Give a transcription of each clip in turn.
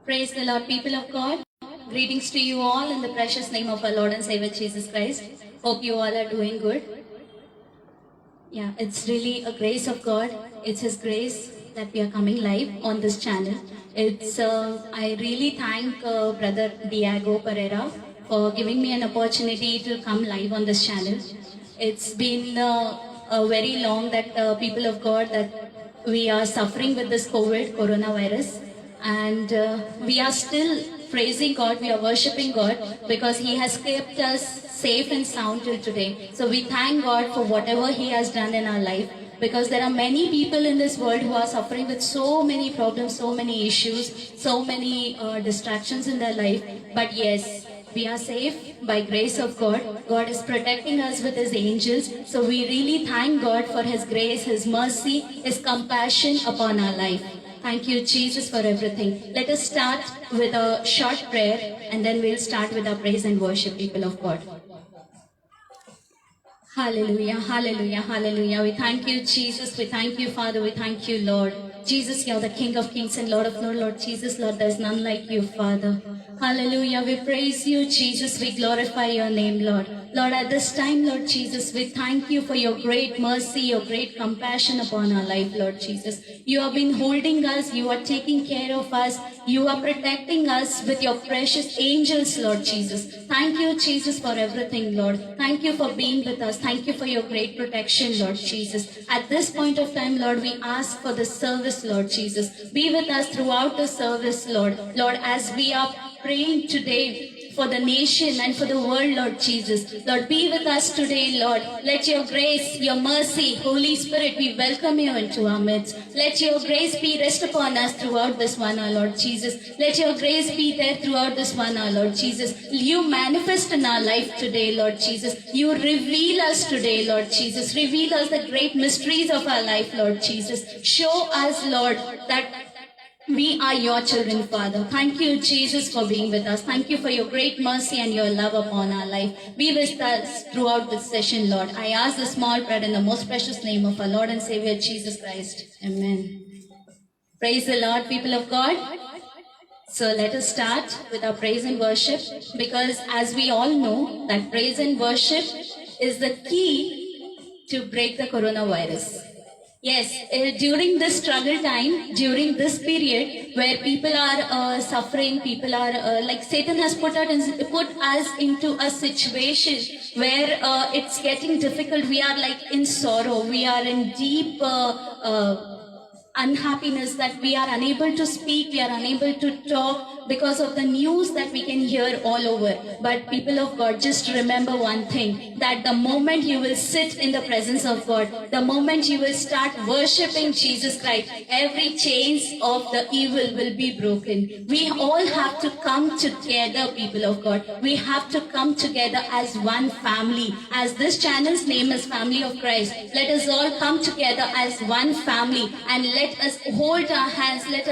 Praise the Lord, people of God. Greetings to you all in the precious name of our Lord and Savior Jesus Christ. Hope you all are doing good. Yeah, it's really a grace of God. It's His grace that we are coming live on this channel. I really thank Brother Diego Pereira for giving me an opportunity to come live on this channel. It's been a very long that people of God that we are suffering with this coronavirus, and we are still praising God, we are worshipping God because He has kept us safe and sound till today. So we thank God for whatever He has done in our life, because there are many people in this world who are suffering with so many problems, so many issues, so many distractions in their life. But yes, we are safe by grace of God. God is protecting us with His angels. So we really thank God for His grace, His mercy, His compassion upon our life. Thank you, Jesus, for everything. Let us start with a short prayer, and then we'll start with our praise and worship, people of God. Hallelujah, hallelujah, hallelujah. We thank you, Jesus. We thank you, Father. We thank you, Lord. Jesus, you're the King of kings and Lord of lords. Lord Jesus, Lord, there's none like you, Father. Hallelujah. We praise you, Jesus. We glorify your name, Lord. Lord, at this time, Lord Jesus, we thank you for your great mercy, your great compassion upon our life, Lord Jesus. You have been holding us. You are taking care of us. You are protecting us with your precious angels, Lord Jesus. Thank you, Jesus, for everything, Lord. Thank you for being with us. Thank you for your great protection, Lord Jesus. At this point of time, Lord, we ask for the service, Lord Jesus. Be with us throughout the service, Lord. Lord, as we are praying today for the nation and for the world, Lord Jesus. Lord, be with us today, Lord. Let your grace, your mercy, Holy Spirit, we welcome you into our midst. Let your grace be rest upon us throughout this one hour, Lord Jesus. Let your grace be there throughout this one hour, Lord Jesus. You manifest in our life today, Lord Jesus. You reveal us today, Lord Jesus. Reveal us the great mysteries of our life, Lord Jesus. Show us, Lord, that we are your children, Father. Thank you, Jesus, for being with us. Thank you for your great mercy and your love upon our life. Be with us throughout this session, Lord. I ask this small prayer in the most precious name of our Lord and Savior, Jesus Christ. Amen. Praise the Lord, people of God. So let us start with our praise and worship, because as we all know that praise and worship is the key to break the coronavirus. Yes, during this struggle time, during this period where people are suffering, people are like Satan has put us into a situation where it's getting difficult. We are like in sorrow. We are in deep unhappiness that we are unable to speak, we are unable to talk because of the news that we can hear all over. But people of God, just remember one thing, that the moment you will sit in the presence of God, the moment you will start worshipping Jesus Christ, every chains of the evil will be broken. We all have to come together, people of God. We have to come together as one family. As this channel's name is Family of Christ, let us all come together as one family and let us hold our hands, let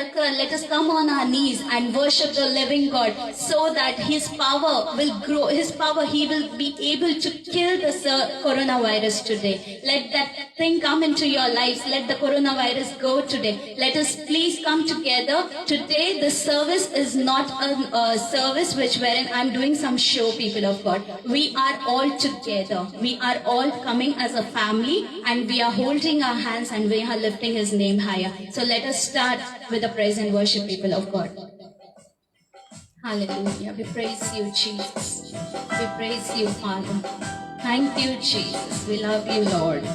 us come on our knees and worship the living God, so that His power will grow, His power, He will be able to kill the coronavirus today. Let that thing come into your lives. Let the coronavirus go today. Let us please come together. Today the service is not a service wherein I'm doing some show, people of God. We are all together. We are all coming as a family, and we are holding our hands and we are lifting His name higher. So let us start with the praise and worship, people of God. Hallelujah. We praise you, Jesus. We praise you, Father. Thank you, Jesus. We love you, Lord.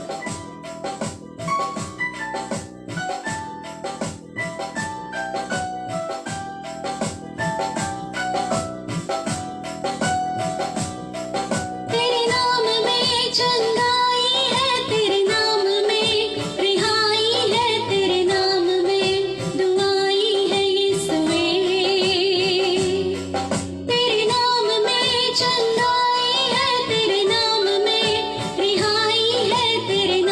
तेरे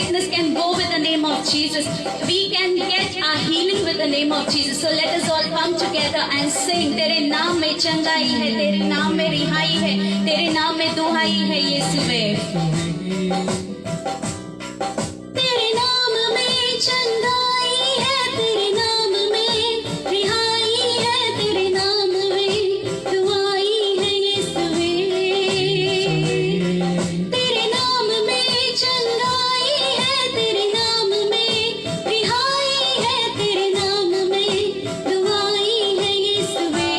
sickness can go with the name of Jesus. We can get our healing with the name of Jesus. So let us all come together and sing. तेरे नाम में चंगाई है, तेरे नाम में रिहाई है, तेरे नाम में दुहाई है यीशुवे। तेरे नाम में चंगाई है, तेरे नाम में रिहाई है, तेरे नाम में दुहाई है यीशुवे। तेरे नाम में चंगाई है, तेरे नाम में रिहाई है, तेरे नाम में दुहाई है यीशुवे।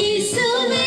यीशुवे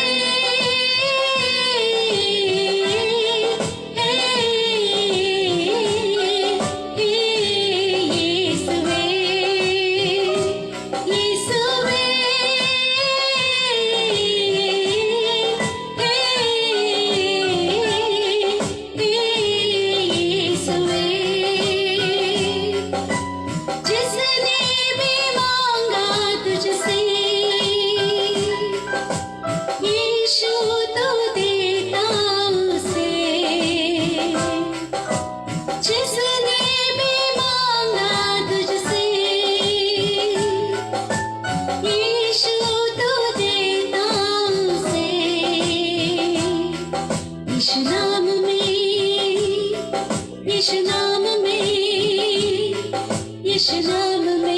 यीशु नाम में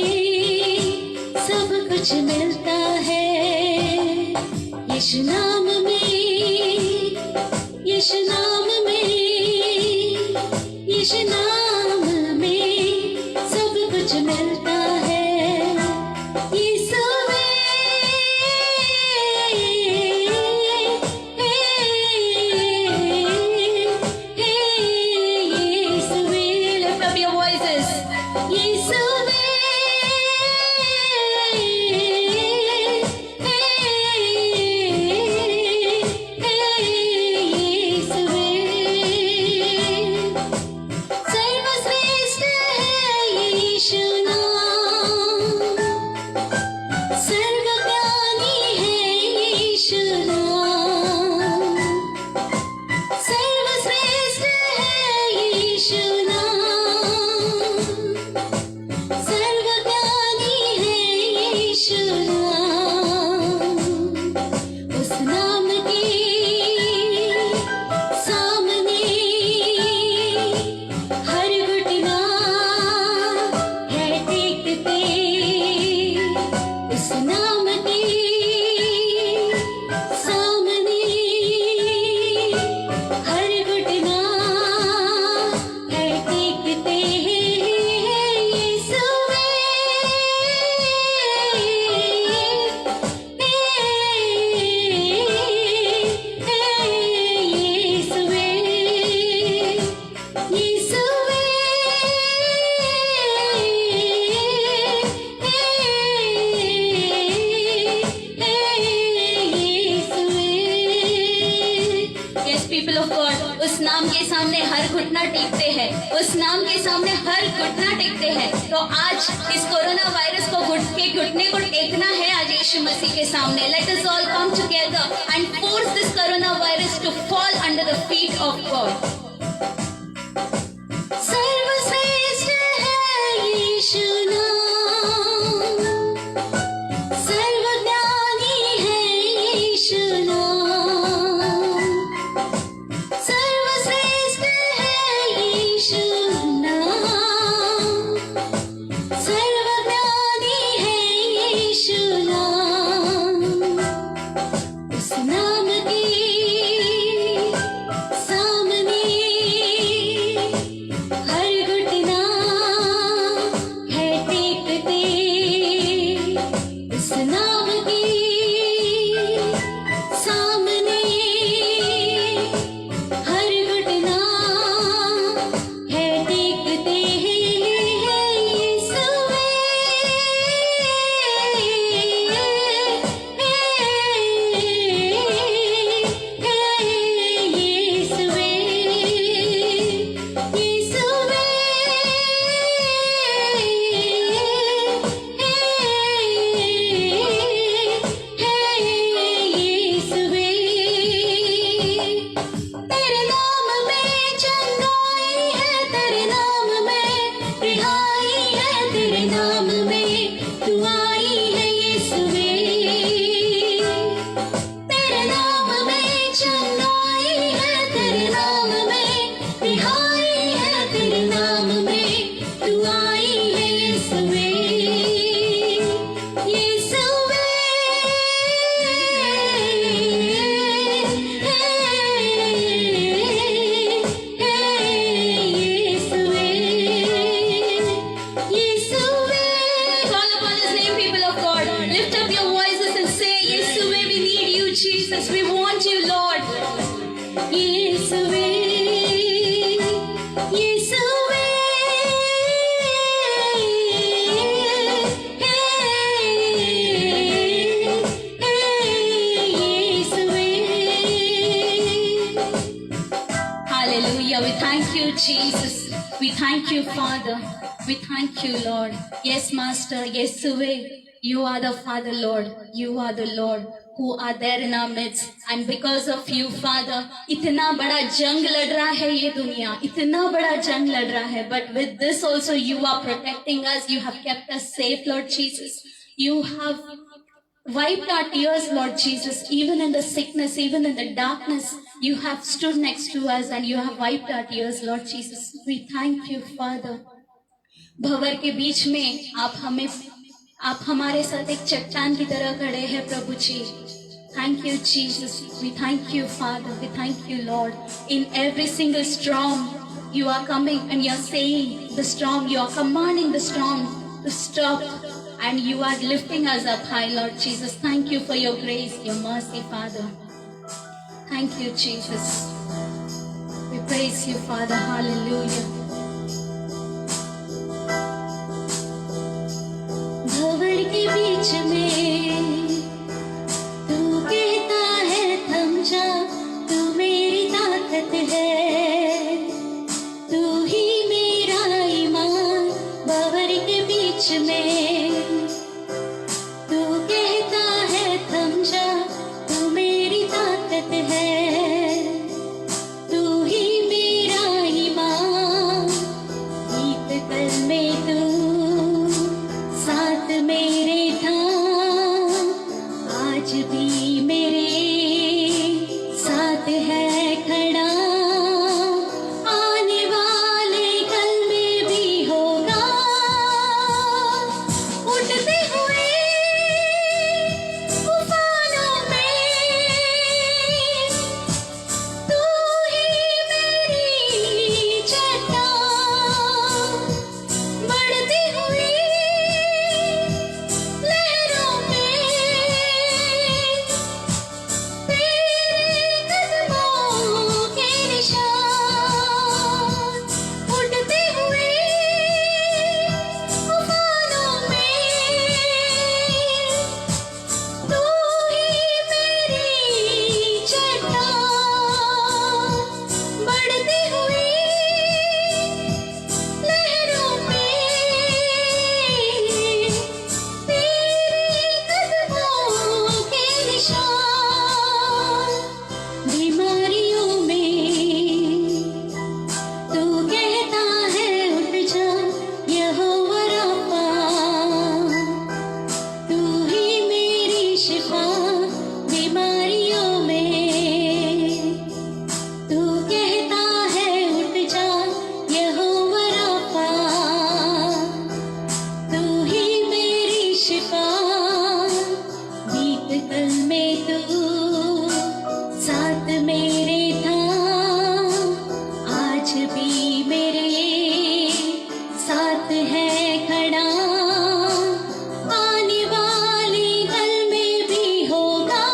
सब कुछ मिलता है। यीशु नाम में, यीशु नाम में, यीशु नाम में सब कुछ मिलता है। यीशुवे यीशुवे, lift up your voices. यीशुवे सर्वश्रेष्ठ है यीशु नाम, सर्वज्ञानी है यीशु नाम, सर्वश्रेष्ठ है यीशु नाम, सर्वज्ञानी है यीशु नाम। उस नाम के सामने हर घुटना है टेकते। उस नाम के सामने हर घुटना है टेकते। यीशुवे Yes, people of God, उस नाम के सामने हर घुटना टेकते हैं, उस नाम के सामने हर घुटना टेकते हैं। तो आज इस कोरोना वायरस को घुटने को टेकना है आज यीशु मसीह के सामने। Let us all come together and force this corona virus to fall under the feet of God. सर्वश्रेष्ठ है यीशु नाम, सर्वज्ञानी है यीशु नाम, सर्वश्रेष्ठ है यीशु नाम, सर्वज्ञानी है यीशु नाम। उस नाम के सामने Jesus. We thank you, Father. We thank you, Lord. Yes, Master. Yes, Suve. You are the Father, Lord. You are the Lord who are there in our midst. And because of you, Father, इतना बड़ा जंग लड़ रहा है ये दुनिया, इतना बड़ा जंग लड़ रहा है. But with this also, you are protecting us. You have kept us safe, Lord Jesus. You have wiped our tears, Lord Jesus. Even in the sickness, even in the darkness, you have stood next to us and you have wiped our tears, Lord Jesus. We thank you, Father. भंवर के बीच में आप हमारे साथ एक चट्टान की तरह खड़े हैं प्रभु जी. Thank you, Jesus. We thank you, Father. We thank you, Lord. In every single storm, you are coming and you are saying the storm, you are commanding the storm to stop, and you are lifting us up high, Lord Jesus. Thank you for your grace, your mercy, Father. Thank you, Jesus. We praise you, Father. Hallelujah. भंवर के बीच में तू कहता है थम जा, तू मेरी ताकत है, तू ही मेरा ईमान. भंवर के बीच में तू कहता है थम जा, तू मेरी ताकत है, तू ही मेरा ईमान. गीत कल में तू साथ मेरे था, आज भी मेरे साथ है खड़ा. आने वाले कल में भी होगा. उठते हुए तूफानों में तू ही मेरी चट्टान. बढ़ती हुई लहरों में तेरे कदमों के निशान. उठते हुए तूफानों में तू ही मेरी चट्टान. बढ़ती हुई लहरों में तेरे कदमों के निशान. बीमारियों में तू कहता है उठ जा, यहोवा रफ़ा. तू ही मेरी शिफा. बीमारियों में तू कहता है उठ जा, यहोवा रफ़ा. तू ही मेरी शिफा. बीत कल में तू साथ मेरे था, आज भी मेरे साथ है खड़ा. आने वाले कल में भी होगा.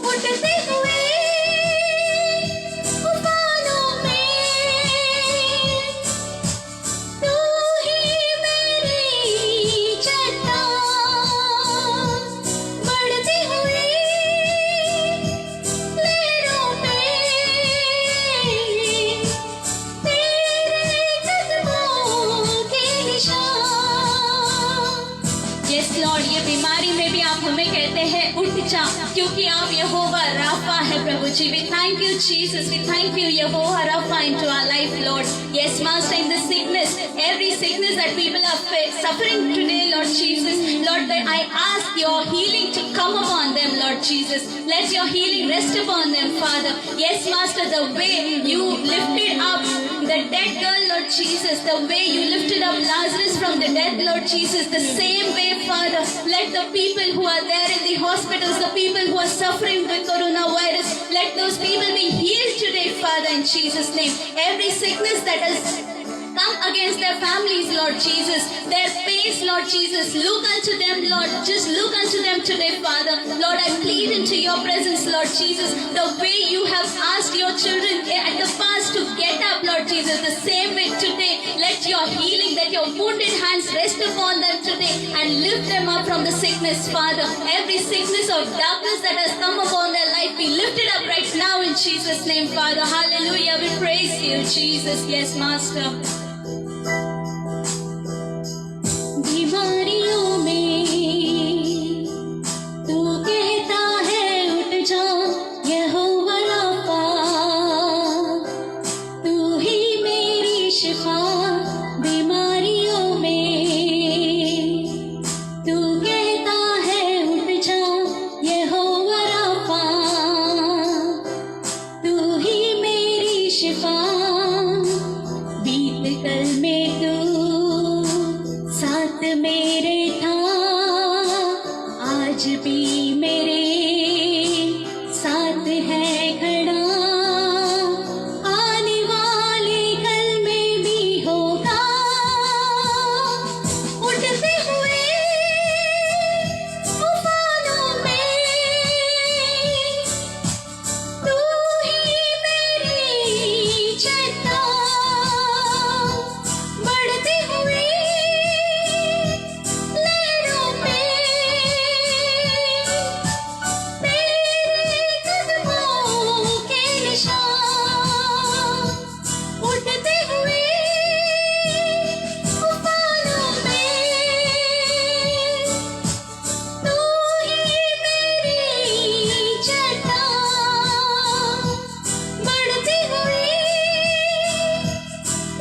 उठते हुए तूफानों में तू ही मेरी चट्टान. बढ़ती हुई लहरों में तेरे कदमों के निशान. यस लॉर्ड, ये बीमारी में भी आप हमें कहते हैं उठ जा, क्योंकि आप यहोवा राफा है प्रभु जी. We thank you, Jesus. We thank you, Yehovah Rapha, into our life, Lord. Yes, Master, in the sickness, every sickness that people are suffering today, Lord Jesus, Lord, that I ask your healing to come upon them, Lord Jesus. Let your healing rest upon them, Father. Yes, Master, the way you lifted up the dead girl, Lord Jesus, the way you lifted up Lazarus from the dead, Lord Jesus, the same way, Father, let the people who are there in the hospitals, the people who are suffering with coronavirus, let those people be healed today, Father, in Jesus' name. Every sickness that has come against their families, Lord Jesus, their pains, Lord Jesus, look unto them, Lord. Just look unto them today, Father. Lord, I plead into your presence, Lord Jesus, the way you have asked your children at the past to get up, Lord Jesus, the same way today, let your healing, let your wounded hands rest upon them today and lift them up from the sickness, Father. Every sickness of darkness that has come upon their life, life be lifted up right now in Jesus' name, Father. Hallelujah. We praise you, Jesus. Yes, Master. बीमारियों में तू कहता है उठ जा, यहोवा Rafa, तू ही मेरी शिफा। बीमारियों में तू कहता है उठ जा, यहोवा राफा, तू ही मेरी शिफा। बीत कल में तू साथ मेरे था, आज भी मेरे साथ है खड़ा। आने वाले कल में भी होगा, उठते हुए तूफानों में तू ही मेरी चट्टान। बढ़ते हुए लहरों पे तेरे कदमों के निशान। उठते हुए तूफानों में तू ही मेरी चट्टान। बढ़ते हुए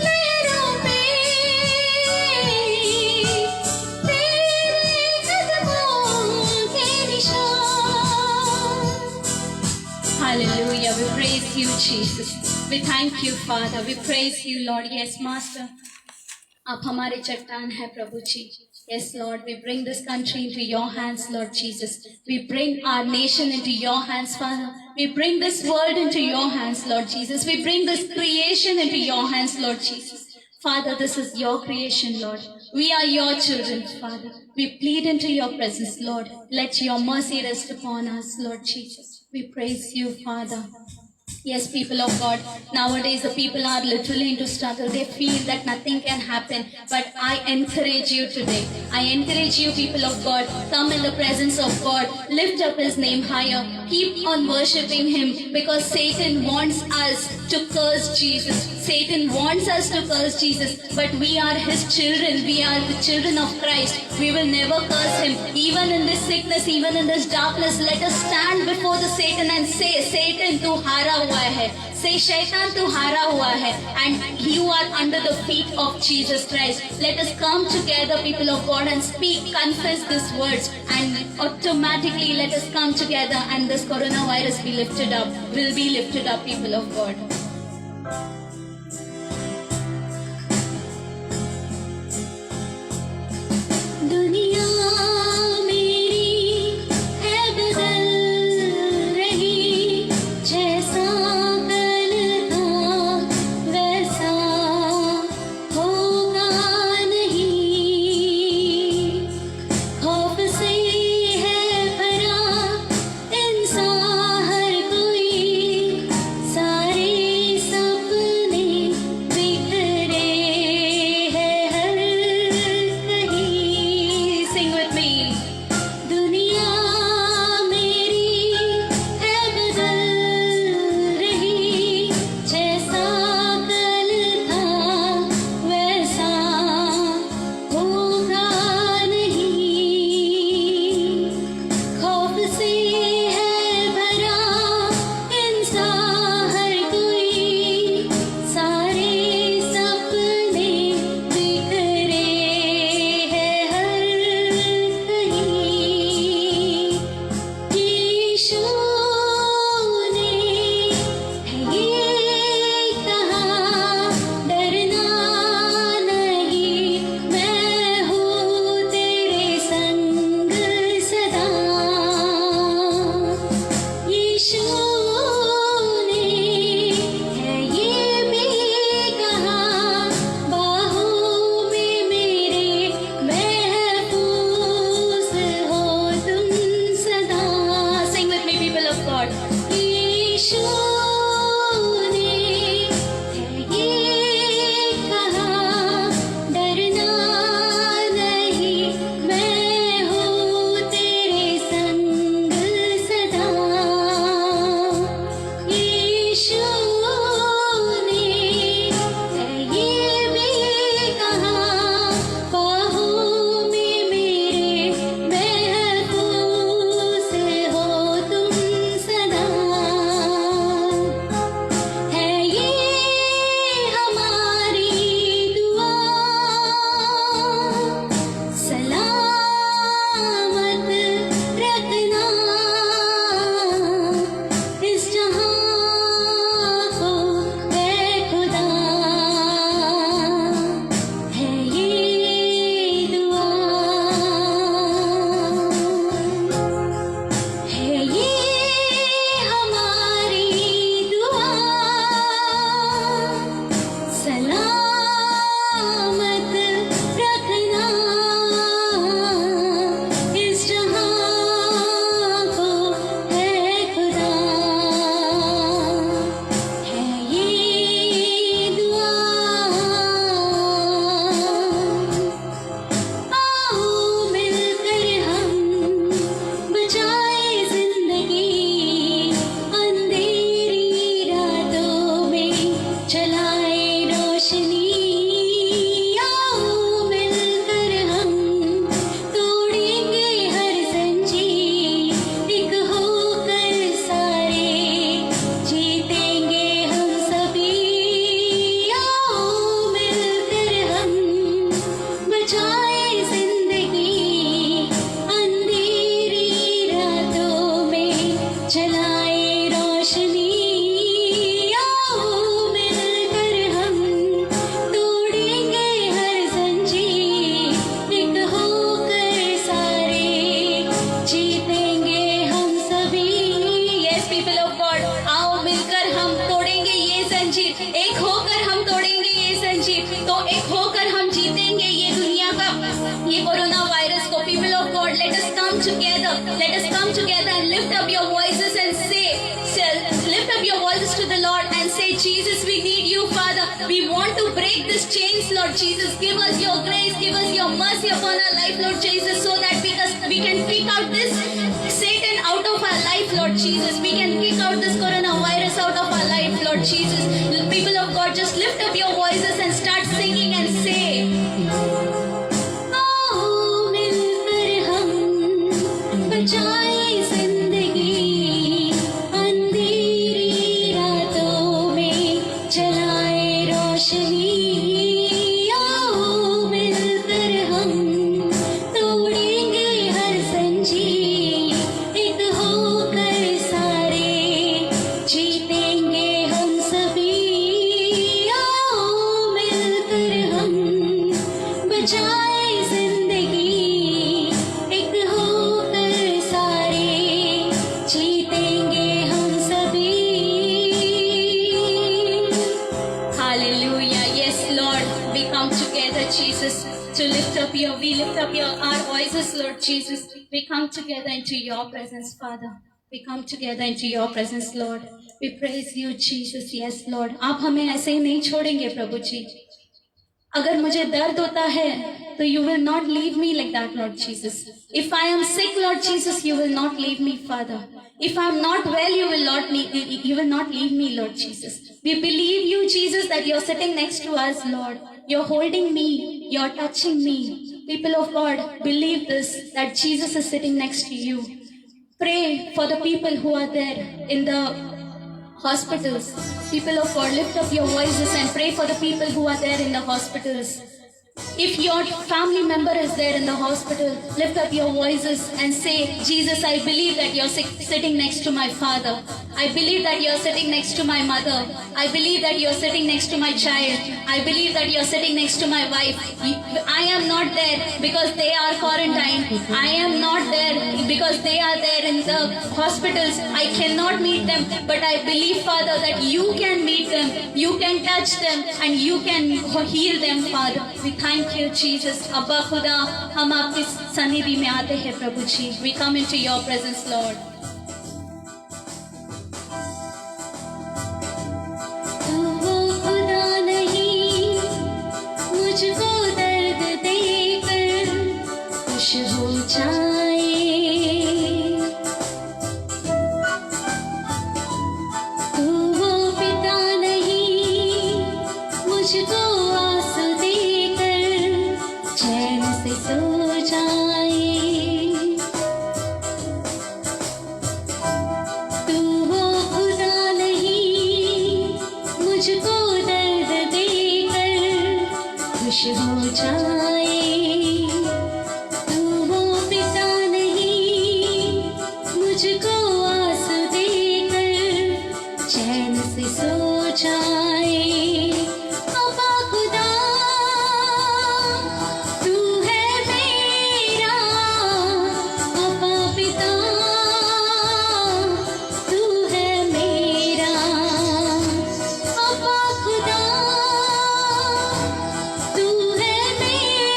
लहरों पे तेरे कदमों के निशान। Hallelujah. We praise you, Jesus. We thank you, Father. We praise you, Lord. Yes, Master. आप हमारे चट्टान है प्रभु जी। Yes, Lord, we bring this country into your hands, Lord Jesus. We bring our nation into your hands, Father. We bring this world into your hands, Lord Jesus. We bring this creation into your hands, Lord Jesus. Father, this is your creation, Lord. We are your children, Father. We plead into your presence, Lord. Let your mercy rest upon us, Lord Jesus. We praise you, Father. Yes, people of God, nowadays the people are literally into struggle. They feel that nothing can happen. But I encourage you today. I encourage you, people of God, come in the presence of God. Lift up His name higher. Keep on worshipping Him, because Satan wants us to curse Jesus. Satan wants us to curse Jesus. But we are His children. We are the children of Christ. We will never curse Him. Even in this sickness, even in this darkness, let us stand before the Satan and say, Satan, tu hara hua hai. Say, Shaitan, tu hara hua hai. And you are under the feet of Jesus Christ. Let us come together, people of God, and speak, confess these words. And automatically let us come together, and this coronavirus be lifted up, will be lifted up, people of God. दुनिया मेरी है बदल रही, जैसा कल था वैसा होगा नहीं। खौफ से है भरा इंसान हर कोई, सारे together. Let us come together and lift up your voices and lift up your voices to the Lord and say, Jesus, we need you, Father. We want to break these chains, Lord Jesus. Give us your grace, give us your mercy upon our life, Lord Jesus, so that we can kick out this Satan out of our life, Lord Jesus. We can kick out this coronavirus out of our life, Lord Jesus. People of God, just lift up your voices and start singing and say, आओ मिलकर हम बचाए जिंदगी, अंधेरी रातों में जलाए रोशनी। आओ मिलकर हम तोड़ेंगे हर जंजीर, एक होकर सारे जीतेंगे हम सभी। आओ मिलकर हम बचाए जिंदगी, एक होकर सारे जीतेंगे हम सभी। Hallelujah. Yes, Lord, we come together, Jesus, to we lift up our voices, Lord Jesus. We come together into your presence, Father. We come together into your presence, Lord. We praise you, Jesus. Yes, Lord. आप हमें ऐसे ही नहीं छोड़ेंगे, प्रभु जी। अगर मुझे दर्द होता है तो you will not leave me like that, Lord Jesus. If I am sick, Lord Jesus, you will not leave me, Father. If I am not well, you will not leave me, Lord Jesus. We believe you, Jesus, that you're sitting next to us, Lord. You're holding me, you're touching me. People of God, believe this, that Jesus is sitting next to you. Pray for the people who are there in the hospitals. People of God, lift up your voices and pray for the people who are there in the hospitals. If your family member is there in the hospital, lift up your voices and say, Jesus, I believe that you're sitting next to my father. I believe that you're sitting next to my mother. I believe that you're sitting next to my child. I believe that you're sitting next to my wife. I am not there because they are quarantined. I am not there because they are there in the hospitals. I cannot meet them, but I believe, Father, that you can meet them, you can touch them, and you can heal them, Father. We thank you, Jesus. Abba Khuda, हम आपकी सन्निधि में आते हैं, प्रभु जी. We come into your presence, Lord. तू वो खुदा नहीं, मुझको दर्द देकर खुश हो जाए. तू वो पिता नहीं, मुझको आंसू देकर चैन से सो जाए. तू वो खुदा नहीं, मुझको दर्द देकर खुश हो जाए. तू वो पिता नहीं, मुझको आंसू देकर चैन से सो जाए. अब्बा खुदा, तू है मेरा. अब्बा पिता, तू है मेरा. अब्बा खुदा, तू है मेरा.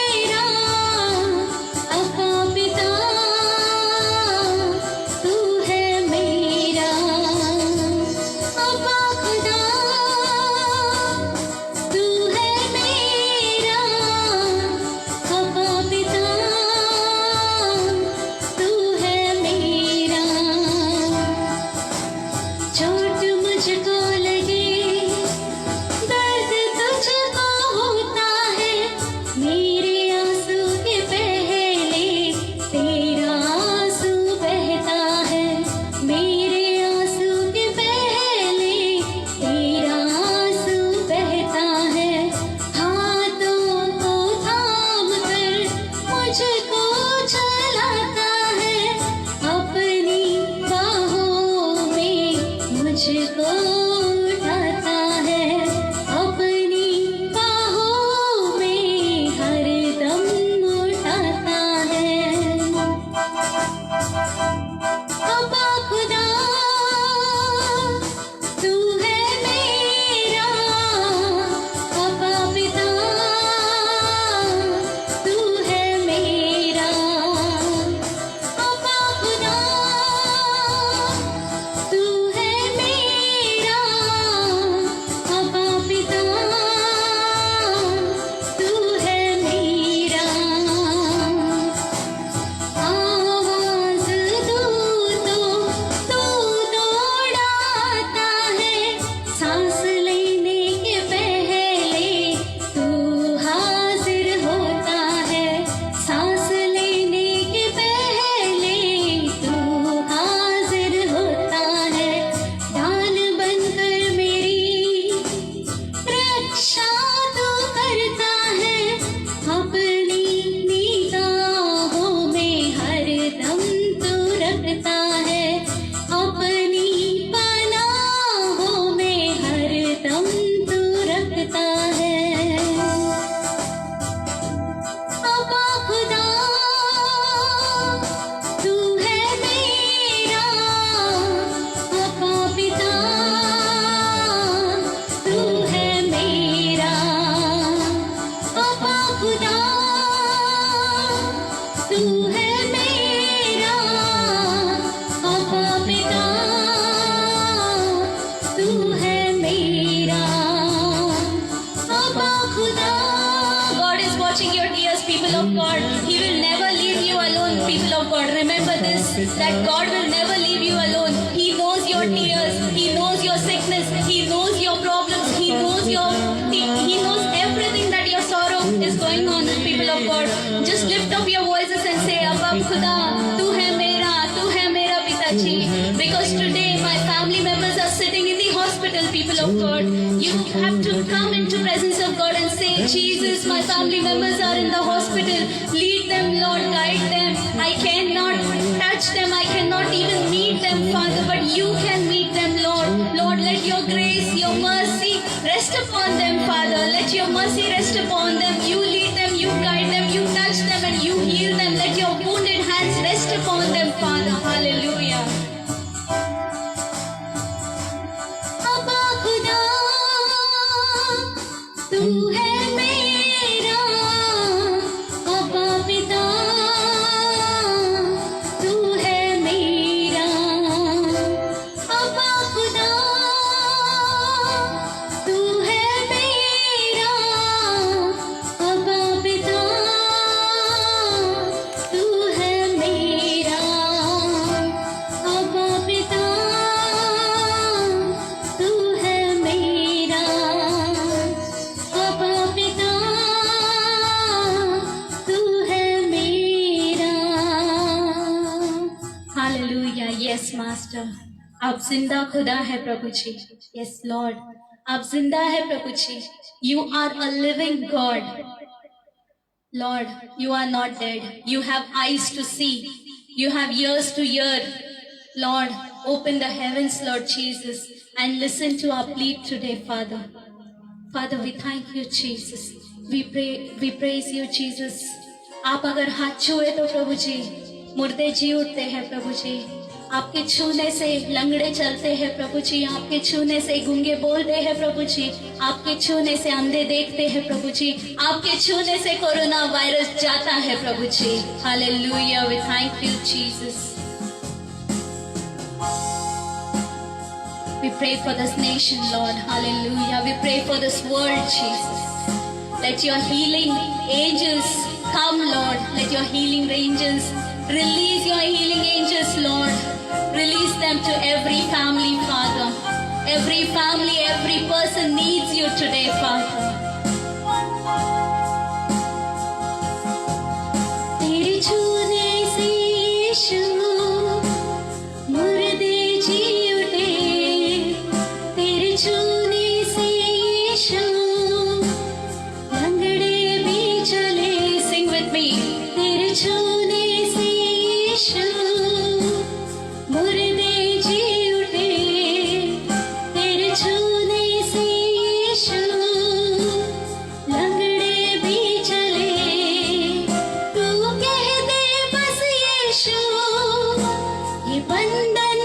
God is watching your tears, people of God. He will never leave you alone, people of God. Remember this, that God will never leave you alone. He knows your tears. He knows your sickness. He knows your problems. He knows everything that your sorrow is going on, people of God. Just lift up your voices and say, Abba Khuda, tu hai mera Pitaji. Because today my family members are sitting in the hospital, people of God. You have to come into presence of God and say, Jesus, my family members are in the hospital. Lead them, Lord, guide them. I cannot touch them. I cannot even meet them, Father, but you can meet them, Lord. Lord, let your grace, your mercy rest upon them, Father. Let your mercy rest upon them. You lead them, you guide them, you touch them, and you heal them. Let your wounded hands rest upon them, Father. Hallelujah. Abba Khuda, tu hai mera, Abba Pita, tu hai mera. Abba Khuda, tu hai mera, Abba Pita, tu hai mera. Abba Pita, tu hai mera. Abba Pita, tu hai mera. Hallelujah. Yes, Master. आप जिंदा खुदा है प्रभु जी. Yes, Lord. आप जिंदा है प्रभु जी. You are a living God. Lord, you are not dead. You have eyes to see. You have ears to hear. Lord, open the heavens, Lord Jesus, and listen to our plea today, Father. Father, we thank you, Jesus. We praise you, Jesus. आप अगर हाथ छुए तो प्रभु जी मुर्दे जी उठते हैं प्रभु जी. आपके छूने से लंगड़े चलते हैं प्रभु जी. आपके छूने से गूंगे बोलते हैं प्रभु जी. आपके छूने से अंधे देखते हैं प्रभु जी. आपके छूने से कोरोना वायरस जाता है प्रभु जी. Hallelujah. We thank you Jesus. We pray for this nation, Lord. Hallelujah. We pray for this world, Jesus. Let your healing angels come, Lord. Let your healing angels release your healing angels, Lord. Release them to every family, Father. Every family, every person needs you today, Father. तेरे छूने से यीशु मुर्दे जी उठे. तेरे छूने से यीशु लंगड़े भी चले. Sing with me. तेरे छूने से यीशु मुर्दे जी उठे. तेरे छूने से यीशु लंगड़े भी चले. तू कह दे बस यीशु ये बंधन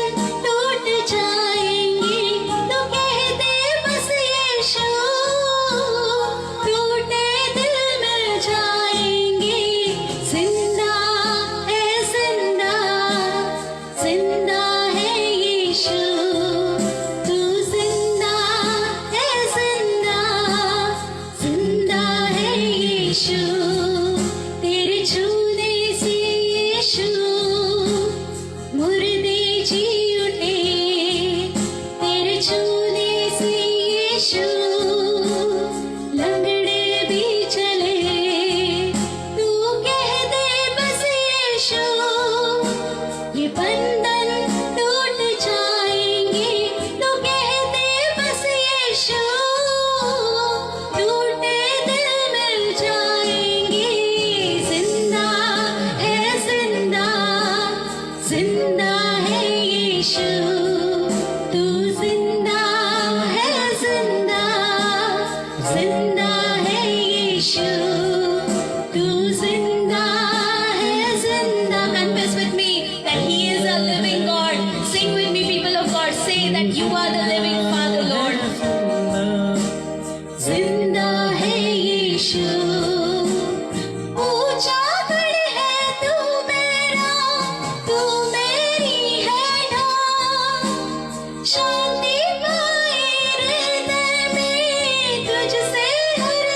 टूट जाएंगे. तू कह दे बस यीशु टूटे दिल मिल जाएंगे. जिंदा है जिंदा जिंदा है यीशु. तू जिंदा है जिंदा जिंदा है यीशु. तेरे छूने से यीशु मुर्दे जी उठे. तेरे छूने से यीशु लंगड़े भी चले. तू कह दे बस यीशु ये बंधन टूट जाएंगे. तू कह दे बस यीशु टूटे दिल मिल जाएंगे. जिंदा है जिंदा जिंदा है यीशु. तू जिंदा है जिंदा जिंदा है यीशु. तू जिंदा है जिंदा. Confess with me that He is a living God. Sing with me, people of God. Say that you are the living Father, Lord. जिंदा है यीशु. ऊंचा गढ़ है तू मेरा, तू मेरी है ढाल. शांति पाए हृदय में तुझसे हर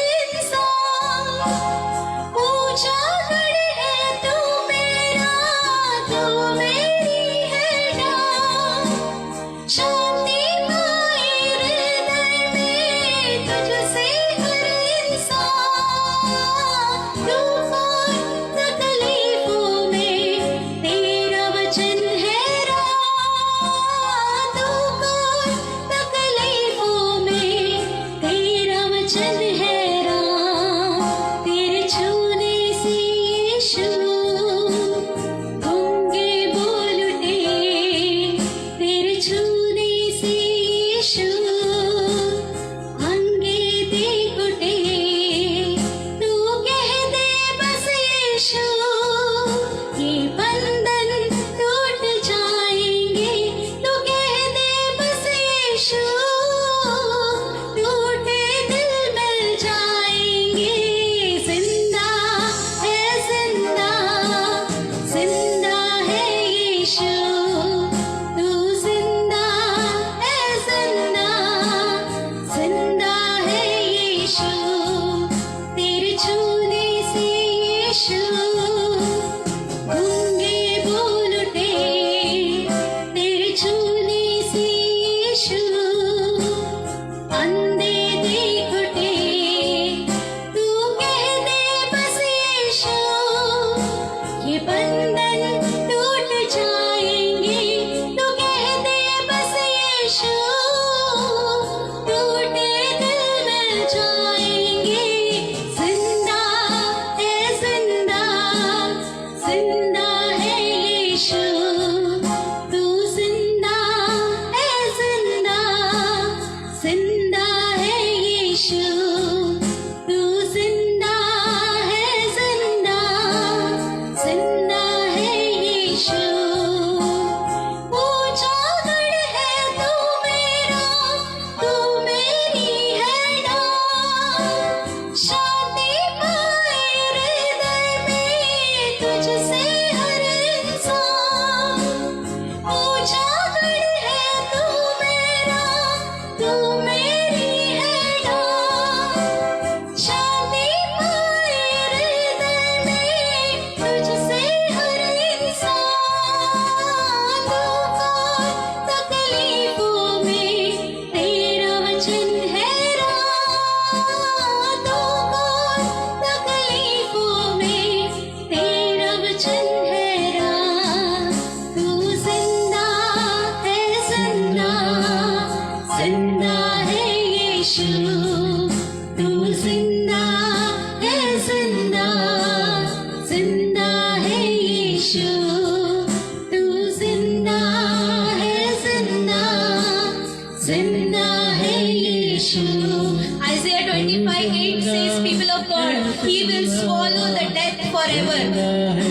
of God, He will swallow the death forever.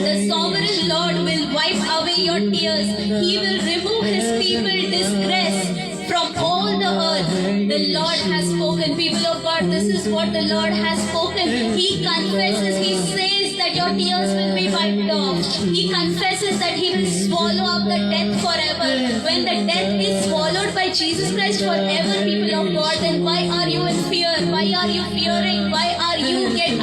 The sovereign Lord will wipe away your tears. He will remove His people disgrace from all the earth. The Lord has spoken. People of God, this is what the Lord has spoken. He confesses, He says that your tears will be wiped off. He confesses that He will swallow up the death forever. When the death is swallowed by Jesus Christ forever, people of God, then why are you in fear? Why are you fearing? Why are you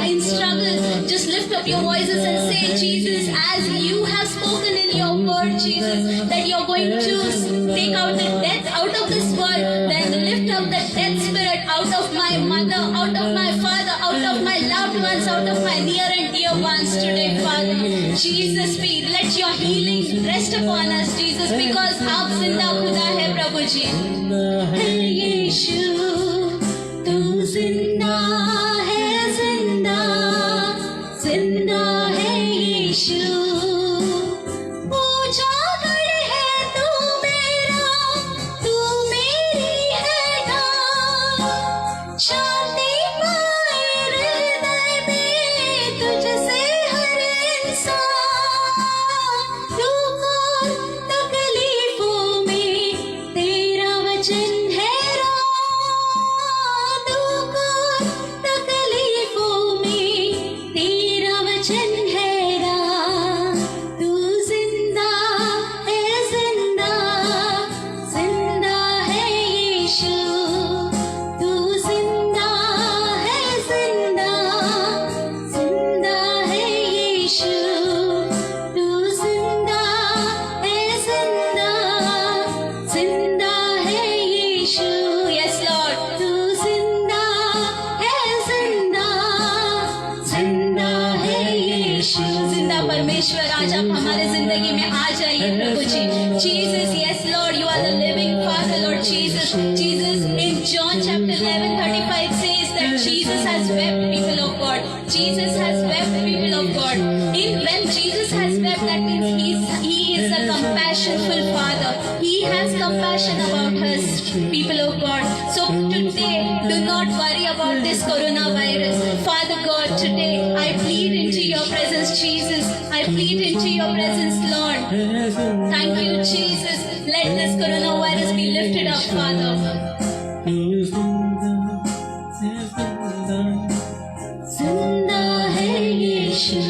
in struggle? Just lift up your voices and say, Jesus, as you have spoken in your word, Jesus, that you're going to take out the death out of this world, then lift up the death spirit out of my mother, out of my father, out of my loved ones, out of my near and dear ones today, Father. Jesus, we let your healing rest upon us, Jesus, because आप जिंदा खुदा है प्रभु जी। है यीशु, तू जिंदा है, जिंदा, जिंदा है यीशु। परमेश्वर आज आप हमारे जिंदगी में आ जाइए प्रभु जी। Jesus, yes Lord, you are the living Father, Lord Jesus. Jesus, in John chapter 11:35 says that Jesus has wept, people of God. Jesus has wept, people of God. When Jesus has wept, that means He is a compassionful Father. He has compassion about us, people of God. So today, do not worry about this coronavirus. Father God, today I plead into your presence, Jesus. I plead into your presence, Lord. Thank you, Jesus. Let this coronavirus be lifted up, Father. जिंदा है यीशु।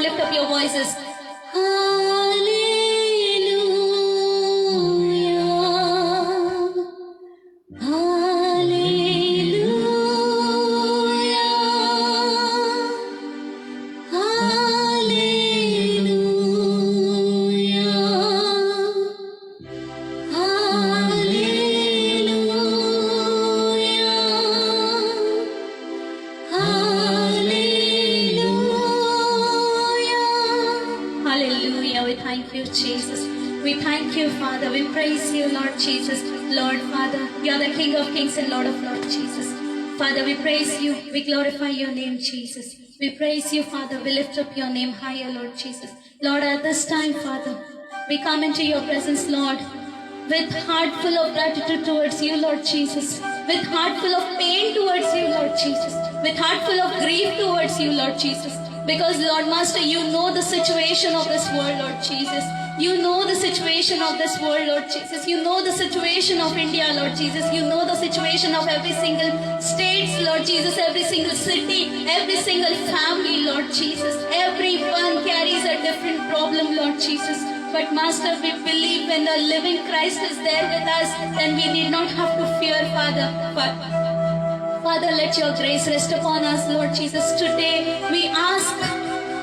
Lift up your voices. We thank you, Jesus. We thank you, Father. We praise you, Lord Jesus. Lord, Father, you are the King of Kings and Lord of Lords, Jesus. Father, we praise you. We glorify your name, Jesus. We praise you, Father. We lift up your name higher, Lord Jesus. Lord, at this time, Father, we come into your presence, Lord, with heart full of gratitude towards you, Lord Jesus. With heart full of pain towards you, Lord Jesus. With heart full of grief towards you, Lord Jesus. Because, Lord Master, you know the situation of this world, Lord Jesus. You know the situation of this world, Lord Jesus. You know the situation of India, Lord Jesus. You know the situation of every single state, Lord Jesus. Every single city, every single family, Lord Jesus. Everyone carries a different problem, Lord Jesus. But Master, we believe when the living Christ is there with us, then we need not have to fear, Father. But Father, let your grace rest upon us, Lord Jesus. Today, we ask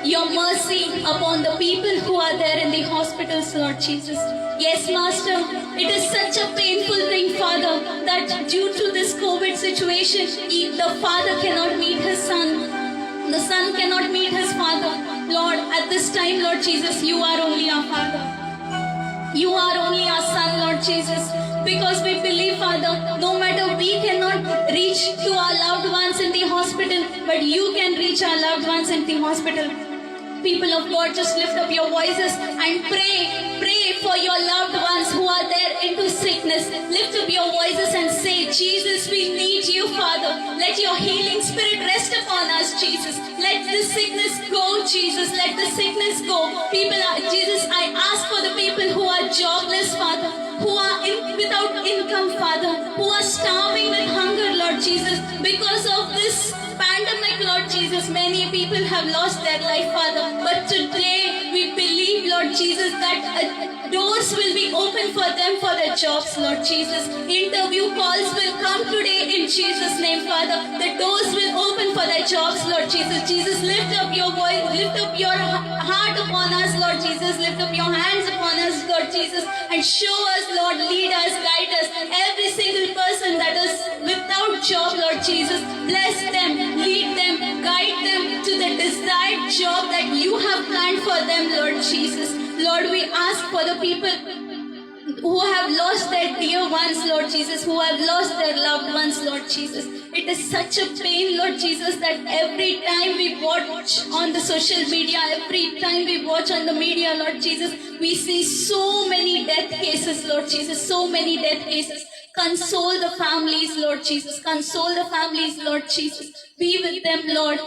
your mercy upon the people who are there in the hospitals, Lord Jesus. Yes, Master, it is such a painful thing, Father, that due to this COVID situation, the father cannot meet his son. The son cannot meet his father. Lord, at this time, Lord Jesus, you are only our Father. You are only our son, Lord Jesus. Because we believe, Father, no matter we cannot reach to our loved ones in the hospital, but you can reach our loved ones in the hospital. People of God, just lift up your voices and pray for your loved ones who are there into sickness. Lift up your voices and say, Jesus, we need you, Father. Let your healing spirit rest upon us, Jesus. Let this sickness go, Jesus. Let the sickness go. Jesus, I ask for the people who are jobless, Father, who are without income, Father, who are starving with hunger, Lord Jesus, because of this pandemic, Lord Jesus. Many people have lost their life, Father, but today we believe, Lord Jesus, that doors will be open for them for their jobs, Lord Jesus. Interview calls will come today in Jesus' name, Father. The doors will open for their jobs, Lord Jesus. Jesus, lift up your voice, lift up your heart upon us, Lord Jesus. Lift up your hands upon us, Lord Jesus, and show us, Lord, lead us, guide us. Every single person that is without job, Lord Jesus, bless them, lead them, guide them to the desired job that you have planned for them, Lord Jesus. Lord, we ask for the people who have lost their dear ones, Lord Jesus, who have lost their loved ones, Lord Jesus. It is such a pain, Lord Jesus, that every time we watch on the social media, every time we watch on the media, Lord Jesus, we see so many death cases, Lord Jesus, so many death cases. Console the families, Lord Jesus. Console the families, Lord Jesus. Be with them, Lord,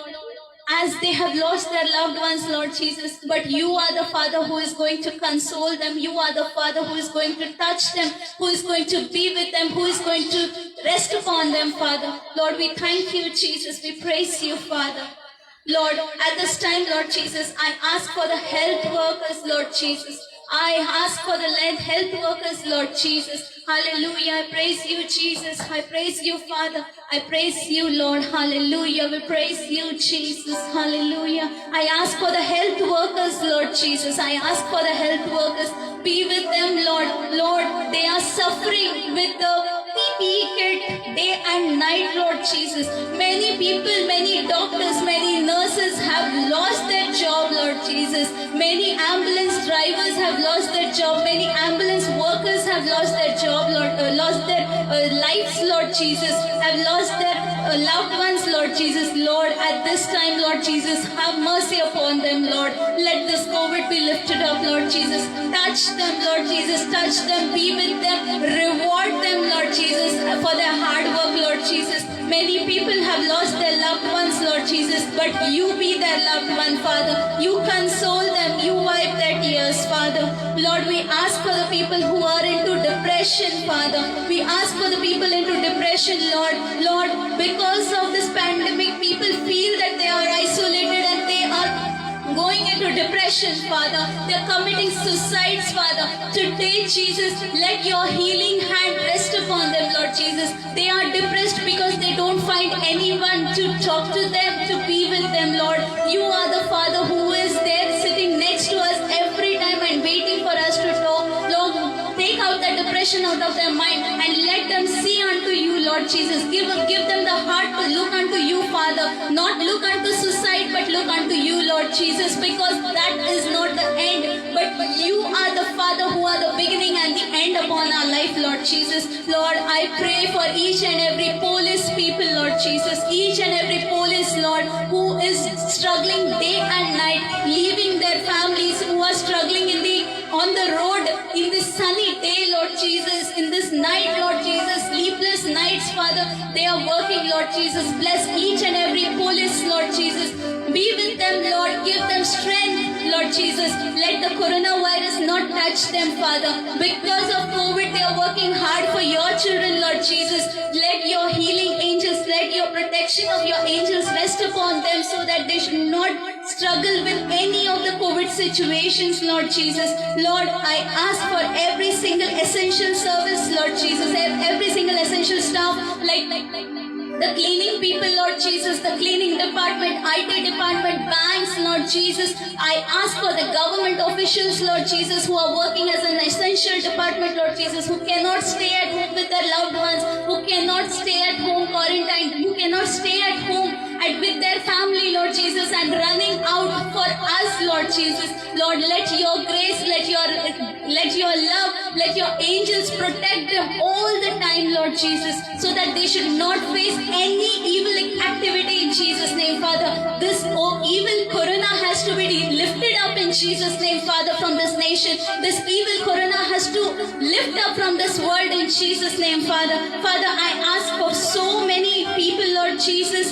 as they have lost their loved ones, Lord Jesus. But you are the Father who is going to console them. You are the Father who is going to touch them, who is going to be with them, who is going to rest upon them, Father. Lord, we thank you, Jesus. We praise you, Father. Lord, at this time, Lord Jesus, I ask for the health workers, Lord Jesus. I ask for the health workers, Lord Jesus. Hallelujah. I praise you, Jesus. I praise you, Father. I praise you, Lord. Hallelujah. We praise you, Jesus. Hallelujah. I ask for the health workers, Lord Jesus. I ask for the health workers. Be with them, Lord. Lord, they are suffering with the PPE kit day and night, Lord Jesus. Many people, many doctors, many nurses have lost their job, Lord Jesus. Many ambulance drivers have lost their job. Many ambulance workers have lost their job, Lord, lost their lives, Lord Jesus, have lost their loved ones, Lord Jesus. Lord, at this time, Lord Jesus, have mercy upon them, Lord. Let this COVID be lifted up, Lord Jesus. Touch them, Lord Jesus. Touch them, be with them, reward them, Lord Jesus, for their hard work, Lord Jesus. Many people have lost their loved ones, Lord Jesus, but you be their loved one, Father. You console them, you wipe their tears, Father. Lord, we ask for the people who are into depression, Father. We ask for the people into depression, Lord. Lord, because of this pandemic, people feel that they are isolated and they are going into depression, Father. They are committing suicides, Father. Today, Jesus, let your healing hand rest upon them, Lord Jesus. They are depressed because they don't find anyone to talk to them, to be with them, Lord. You are the Father who is there sitting next to us every time and waiting for us to talk. Lord, take out that depression out of their mind and let them see unto you, Lord Jesus. Give them the heart to look unto you, Father. Not look unto suicide, but look unto you, Lord Jesus, because that is not the end. But you are the Father who are the beginning and the end upon our life, Lord Jesus. Lord, I pray for each and every police people, Lord Jesus. Each and every police, Lord, who is struggling day and night, leaving their families, who are struggling on the road in this sunny day, Lord Jesus, in this night, Lord Jesus, sleepless nights, Father, they are working, Lord Jesus. Bless each and every police, Lord Jesus. Be with them, Lord. Give them strength, Lord Jesus. Let the coronavirus not touch them, Father. Because of COVID, they are working hard for your children, Lord Jesus. Let your healing angels, let your protection of your angels rest upon them so that they should not struggle with any of the COVID situations, Lord Jesus. Lord, I ask for every single essential service, Lord Jesus, every single essential staff, like the cleaning people, Lord Jesus, the cleaning department, IT department, banks, Lord Jesus. I ask for the government officials, Lord Jesus, who are working as an essential department, Lord Jesus, who cannot stay at home with their loved ones, who cannot stay at home quarantined, who cannot stay at home and with their family, Lord Jesus, and running out for us, Lord Jesus. Lord, let your grace, let your love, let your angels protect them all the time, Lord Jesus, so that they should not face any evil activity in Jesus' name, Father. This evil corona has to be lifted up in Jesus' name, Father, from this nation. This evil corona has to lift up from this world in Jesus' name, Father. Father, I ask for so many people, Lord Jesus,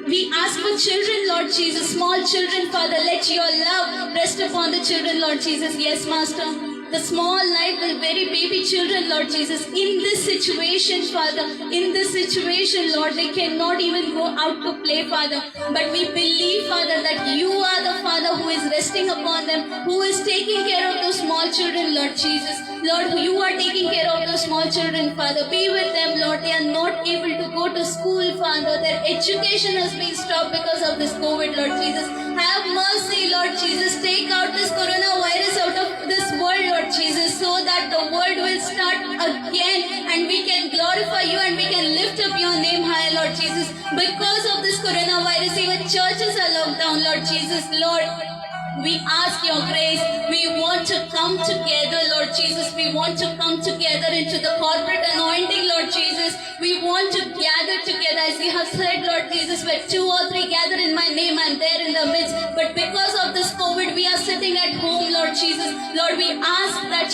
we ask for children, Lord Jesus, small children, Father. Let your love rest upon the children, Lord Jesus. Yes, Master. The small life, the very baby children, Lord Jesus, in this situation, Father, in this situation, Lord, they cannot even go out to play, Father. But we believe, Father, that you are the Father who is resting upon them, who is taking care of those small children, Lord Jesus. Lord, you are taking care of those small children, Father. Be with them, Lord. They are not able to go to school, Father. Their education has been stopped because of this COVID, Lord Jesus. Have mercy, Lord Jesus. Take out this coronavirus out of this world, Lord Jesus, so that the world will start again and we can glorify you and we can lift up your name high, Lord Jesus. Because of this coronavirus, even churches are locked down, Lord Jesus. Lord, we ask your grace. We want to come together, Lord Jesus. We want to come together into the corporate anointing, Lord Jesus. We want to gather together, as you have said, Lord Jesus, where 2 or 3 gather in my name, I'm there in the midst. But because of this COVID, we are sitting at home, Lord Jesus. Lord, we ask that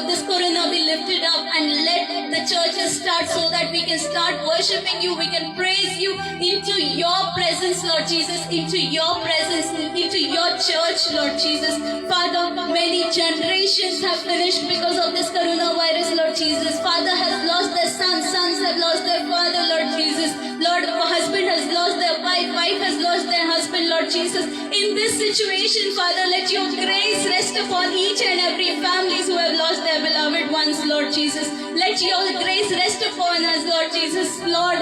this corona be lifted up and let the churches start so that we can start worshiping you. We can praise you into your presence, Lord Jesus, into your presence, into your church, Lord Jesus. Father, many generations have finished because of this coronavirus, Lord Jesus. Father has lost their son, sons have lost their father, Lord Jesus. Lord, husband has lost their wife, wife has lost their husband, Lord Jesus. In this situation, Father, let your grace rest upon each and every families who have lost their beloved ones, Lord Jesus. Let your grace rest upon us, Lord Jesus. Lord,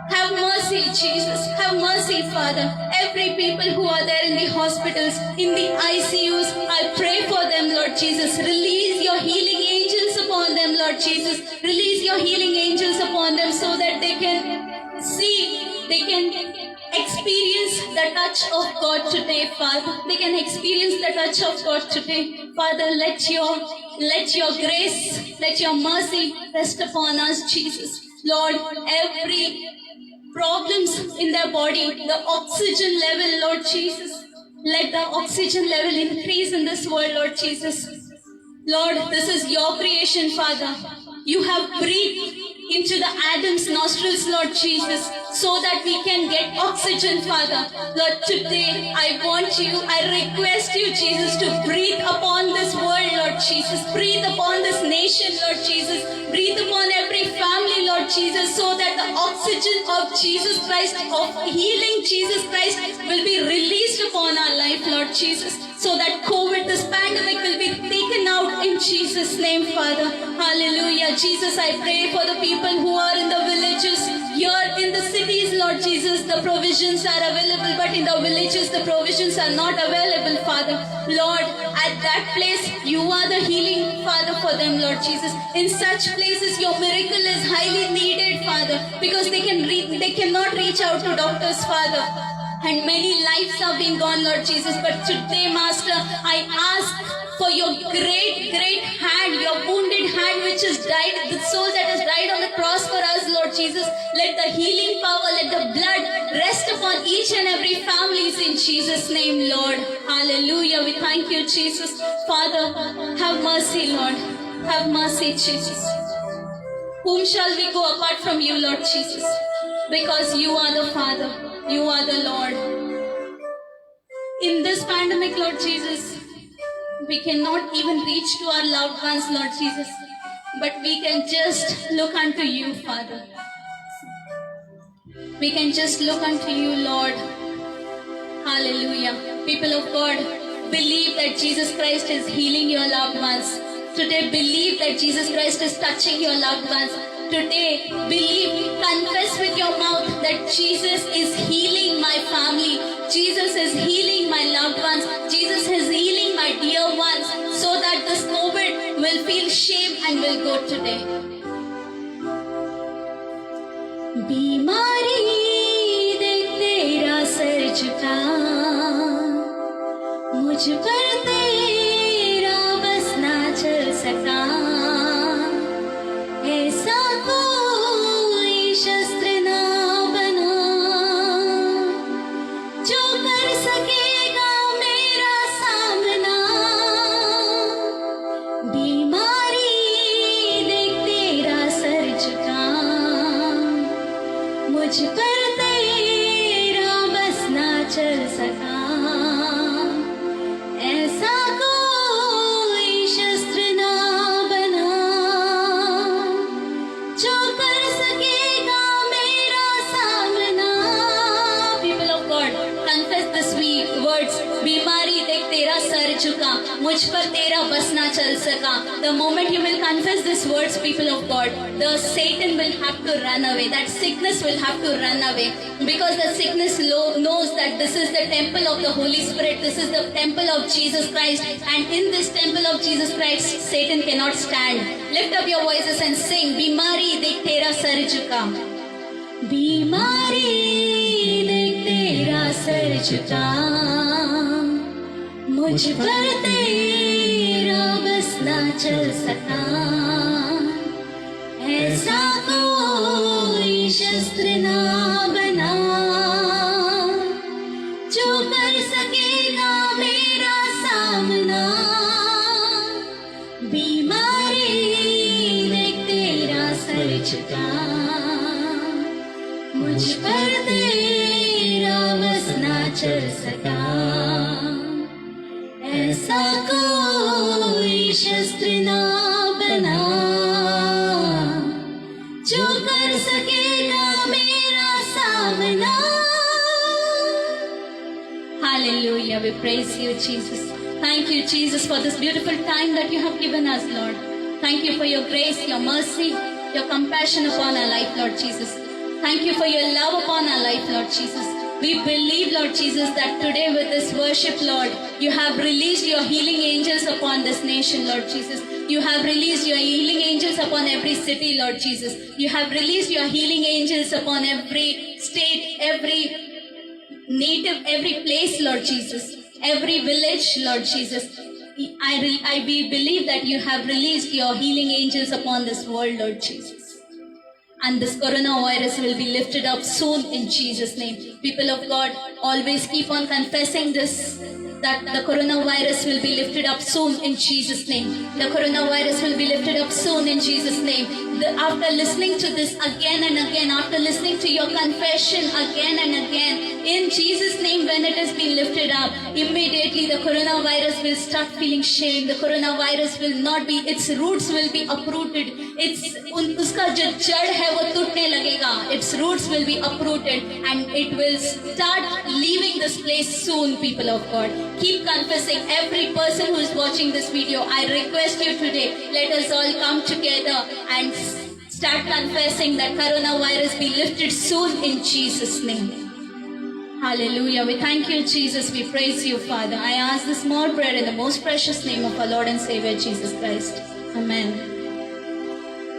have mercy, Jesus. Have mercy, Father. Every people who are there in the hospitals, in the ICUs, I pray for them, Lord Jesus. Release your healing angels upon them, Lord Jesus. Release your healing angels upon them so that they can see, they can experience the touch of God today, Father. They can experience the touch of God today. Father, let your grace, let your mercy rest upon us, Jesus. Lord, every problems in their body, the oxygen level, Lord Jesus. Let the oxygen level increase in this world, Lord Jesus. Lord, this is your creation, Father. You have breathed into the Adam's nostrils, Lord Jesus, so that we can get oxygen, Father. Lord, today I request you, Jesus, to breathe upon this world, Lord Jesus. Breathe upon this nation, Lord Jesus. Breathe upon every family, Lord Jesus, so that the oxygen of Jesus Christ, of healing Jesus Christ, will be released upon our life, Lord Jesus, so that COVID, this pandemic, will be taken out in Jesus' name, Father. Hallelujah. Jesus, I pray for the people who are in the villages, here in the cities, Lord Jesus, the provisions are available, but in the villages, the provisions are not available, Father. Lord, at that place, you are the healing, Father, for them, Lord Jesus. In such places, your miracle is highly needed, Father, because they cannot reach out to doctors, Father. And many lives have been gone, Lord Jesus. But today, Master, I ask for your great hand, your wounded hand which has died, the soul that has died on the cross for us, Lord Jesus. Let the healing power, let the blood rest upon each and every families in Jesus' name, Lord. Hallelujah. We thank you, Jesus. Father, have mercy, Lord. Have mercy, Jesus. Whom shall we go apart from you, Lord Jesus? Because you are the Father. You are the Lord. In this pandemic, Lord Jesus, we cannot even reach to our loved ones, Lord Jesus, but we can just look unto you, Father. We can just look unto you, Lord. Hallelujah. People of God, believe that Jesus Christ is healing your loved ones. Today, believe that Jesus Christ is touching your loved ones. Today, believe, confess with your mouth that Jesus is healing my family. Jesus is healing my loved ones. Jesus is healing my dear ones, so that this COVID will feel shame and will go today. बीमारी झुका, मुझ पर तेरा बस ना चल सका, ऐसा कोई शस्त्र ना बना जो कर सकेगा मेरा सामना, बीमारी देख तेरा सर झुका, मुझ पर तेरा बस ना चल सका, ऐसा कोई शस्त्र ना बना जो कर सकेगा मेरा सामना. People of God, confess this words. बीमारी देख तेरा सर झुका, मुझ पर तेरा बस ना चल सका. The moment you will confess these words, people of God, the Satan will have to run away. That sickness will have to run away, because the sickness knows that this is the temple of the Holy Spirit. This is the temple of Jesus Christ, and in this temple of Jesus Christ, Satan cannot stand. Lift up your voices and sing. बीमारी देख तेरा sir झुका, बीमारी देख तेरा sir झुका, मुझ पर तेरा बस ना चल सका, ऐसा कोई शस्त्र ना बना जो कर सकेगा मेरा सामना, बीमारी देख तेरा सर झुका, मुझ पर तेरा बस ना चल सका, ऐसा कोई शस्त्र ना बना जो कर सकेगा मेरा सामना. Hallelujah. We praise you, Jesus. Thank you, Jesus, for this beautiful time that you have given us, Lord. Thank you for your grace, your mercy, your compassion upon our life, Lord Jesus. Thank you for your love upon our life, Lord Jesus. We believe, Lord Jesus, that today with this worship, Lord, you have released your healing angels upon this nation, Lord Jesus. You have released your healing angels upon every city, Lord Jesus. You have released your healing angels upon every state, every native, every place, Lord Jesus, every village, Lord Jesus. We believe that you have released your healing angels upon this world, Lord Jesus. And this coronavirus will be lifted up soon in Jesus' name. People of God, always keep on confessing this, that the coronavirus will be lifted up soon in Jesus' name. The coronavirus will be lifted up soon in Jesus' name. After listening to this again and again, after listening to your confession again and again, in Jesus' name, when it has been lifted up, immediately the coronavirus will start feeling shame. The coronavirus will not be, its roots will be uprooted. Uska jo jad hai wo टूटने लगेगा. Its roots will be uprooted and it will start leaving this place soon, people of God. Keep confessing. Every person who is watching this video, I request you today, let us all come together and start confessing that coronavirus be lifted soon in Jesus' name. Hallelujah. We thank you, Jesus. We praise you, Father. I ask this small prayer in the most precious name of our Lord and Savior, Jesus Christ. Amen.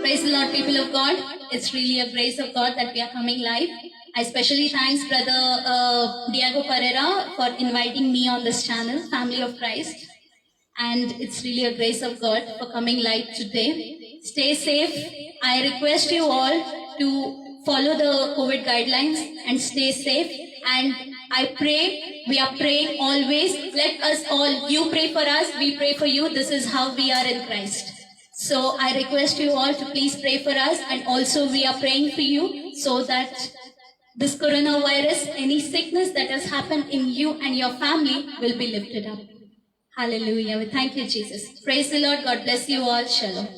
Praise the Lord, people of God. It's really a grace of God that we are coming live. I especially thanks Brother Diego Pereira for inviting me on this channel, Family of Christ. And it's really a grace of God for coming live today. Stay safe. I request you all to follow the COVID guidelines and stay safe. And I pray, we are praying always. Let us all, you pray for us, we pray for you. This is how we are in Christ. So I request you all to please pray for us, and also we are praying for you so that this coronavirus, any sickness that has happened in you and your family will be lifted up. Hallelujah. We thank you, Jesus. Praise the Lord. God bless you all. Shalom.